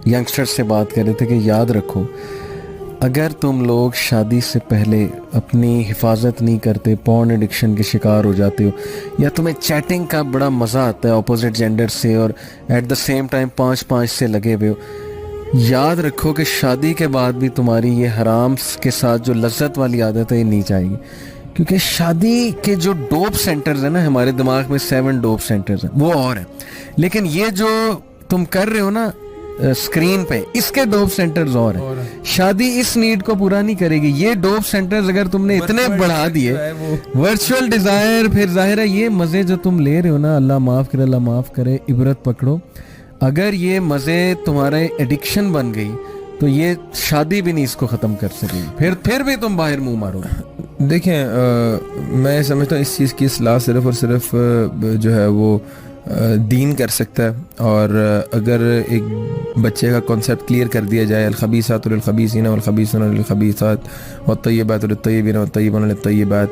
Youngster سے بات کر رہے تھے کہ یاد رکھو اگر تم لوگ شادی سے پہلے اپنی حفاظت نہیں کرتے، پورن ایڈکشن کے شکار ہو جاتے ہو، یا تمہیں چیٹنگ کا بڑا مزہ آتا ہے اپوزٹ جینڈر سے اور ایٹ دا سیم ٹائم 5 سے لگے ہوئے ہو، یاد رکھو کہ شادی کے بعد بھی تمہاری یہ حرام کے ساتھ جو لذت والی عادت ہے یہ نہیں جائے گی. کیونکہ شادی کے جو ڈوپ سینٹرز ہیں نا، ہمارے دماغ میں 7 ڈوپ سینٹرز ہیں وہ اور ہیں، لیکن یہ جو تم کر رہے ہو نا اسکرین پہ، اس کے ڈوپ سینٹرز اور ہیں. شادی اس نیڈ کو پورا نہیں کرے گی. یہ ڈوپ سینٹرز اگر تم نے اتنے بڑھا دیے، ورچوئل ڈیزائر، پھر ظاہر ہے یہ مزے جو تم لے رہے ہو نا، اللہ معاف کرے، اللہ معاف کرے، عبرت پکڑو. اگر یہ مزے تمہارے ایڈکشن بن گئی تو یہ شادی بھی نہیں اس کو ختم کر سکے گی، پھر بھی تم باہر منہ مارو. دیکھیں میں سمجھتا ہوں اس چیز کی اصلاح صرف اور صرف جو ہے وہ دین کر سکتا ہے. اور اگر ایک بچے کا کانسیپٹ کلیئر کر دیا جائے، الخبیثات للخبیثین والخبیثون للخبیثات والطیبات للطیبین والطیبون للطیبات،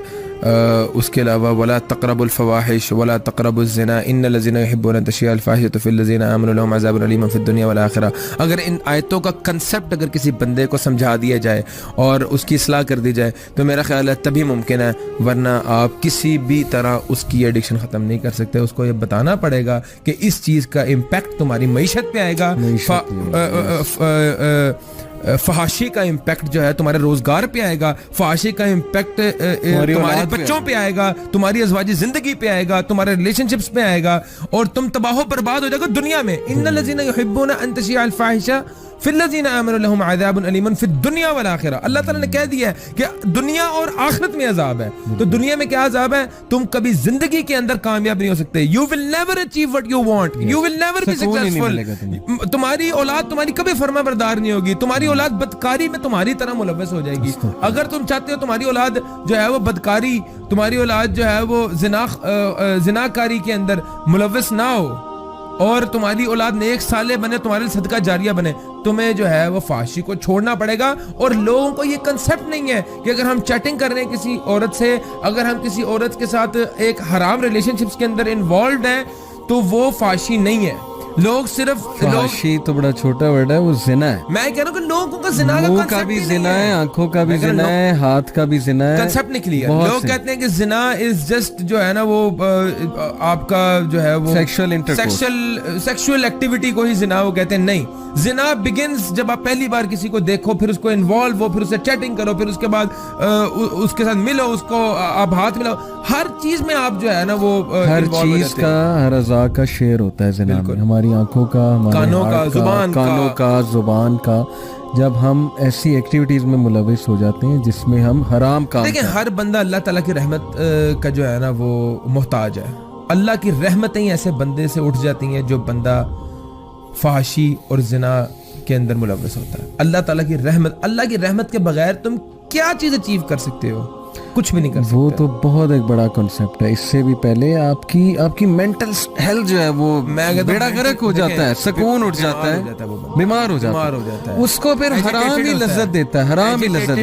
اس کے علاوہ ولا تقربوا الفواحش ولا تقربوا الزنا ان الذين يحبون ان تشيع الفاحشة في الذين آمنوا لهم عذاب أليم في الدنيا والآخرة. اگر ان آیتوں کا کنسیپٹ اگر کسی بندے کو سمجھا دیا جائے اور اس کی اصلاح کر دی جائے تو میرا خیال ہے تبھی ممکن ہے، ورنہ آپ کسی بھی طرح اس کی ایڈکشن ختم نہیں کر سکتے. اس کو یہ بتانا پڑے گا کہ اس چیز کا امپیکٹ تمہاری معیشت پہ آئے گا، فحاشی کا امپیکٹ جو ہے تمہارے روزگار پہ آئے گا، فحاشی کا امپیکٹ تمہارے بچوں پہ آئے گا، تمہاری ازواجی زندگی پہ آئے گا، تمہارے ریلیشن شپس پہ آئے گا، اور تم تباہ و برباد ہو جائے گا دنیا میں. ان الذين يحبون ان تشيع الفاحشة في الذين آمنوا لهم عذاب أليم في الدنيا والآخرة. اللہ تعالیٰ نے کہہ دیا ہے کہ دنیا اور آخرت میں عذاب ہے. تو دنیا میں کیا عذاب ہے؟ تم کبھی زندگی کے اندر کامیاب نہیں ہو سکتے. You will never achieve what you want. You will never be successful. تمہاری اولاد تمہاری کبھی فرما بردار نہیں ہوگی. تمہاری اولاد بدکاری میں تمہاری طرح ملوث ہو جائے گی. اگر تم چاہتے ہو تمہاری اولاد جو ہے وہ بدکاری، تمہاری اولاد جو ہے وہ زناکاری کے اندر ملوث نہ ہو، اور تمہاری اولاد نیک صالح بنے، تمہارے صدقہ جاریہ بنے، تمہیں جو ہے وہ فحاشی کو چھوڑنا پڑے گا. اور لوگوں کو یہ کنسیپٹ نہیں ہے کہ اگر ہم چیٹنگ کر رہے ہیں کسی عورت سے، اگر ہم کسی عورت کے ساتھ ایک حرام ریلیشن شپس کے اندر انوالوڈ ہیں تو وہ فحاشی نہیں ہے. لوگ صرف فحاشی تو بڑا چھوٹا ورڈ ہے، وہ زنا ہے. میں کہہ رہا ہوں کہ لوگوں کا زنا کا منہ کا بھی زنا ہے، آنکھوں کا بھی زنا ہے، ہاتھ کا بھی زنا ہے. کنسیپٹ نکلی ہے. لوگ کہتے ہیں کہ زنا از جسٹ جو ہے نا وہ آپ کا جو ہے وہ سیکشل ایکٹیویٹی کو ہی زنا وہ کہتے ہیں. نہیں، زنا بگنز جب آپ پہلی بار کسی کو دیکھو، پھر اس کو انوالو ہو، پھر اس سے چیٹنگ کرو، پھر اس کے بعد اس کے ساتھ ملو، اس کو آپ ہاتھ ملاؤ، ہر چیز میں آپ جو ہے نا وہ ہر چیز کا، ہر اعضاء کا شیئر ہوتا ہے زنا میں. ہماری آنکھوں کا، ہمارے کانوں کا، کانوں کا، زبان کا. جب ہم ایسی ایکٹیویٹیز میں ملوث ہو جاتے ہیں جس میں ہم حرام کام، دیکھیں ہر بندہ اللہ تعالیٰ کی رحمت کا جو ہے نا وہ محتاج ہے. اللہ کی رحمتیں ایسے بندے سے اٹھ جاتی ہیں جو بندہ فحاشی اور زنا کے اندر ملوث ہوتا ہے. اللہ تعالیٰ کی رحمت کے بغیر تم کیا چیز اچیو کر سکتے ہو؟ کچھ بھی نہیں کر سکتے. وہ تو بہت ایک بڑا کنسیپٹ ہے. اس سے بھی پہلے آپ کی مینٹل ہیلتھ جو ہے وہ بیڑا غرق ہو جاتا ہے، سکون اٹھ جاتا ہے، بیمار ہو جاتا ہے. اس کو پھر حرام ہی لذت دیتا ہے، حرام ہی لذت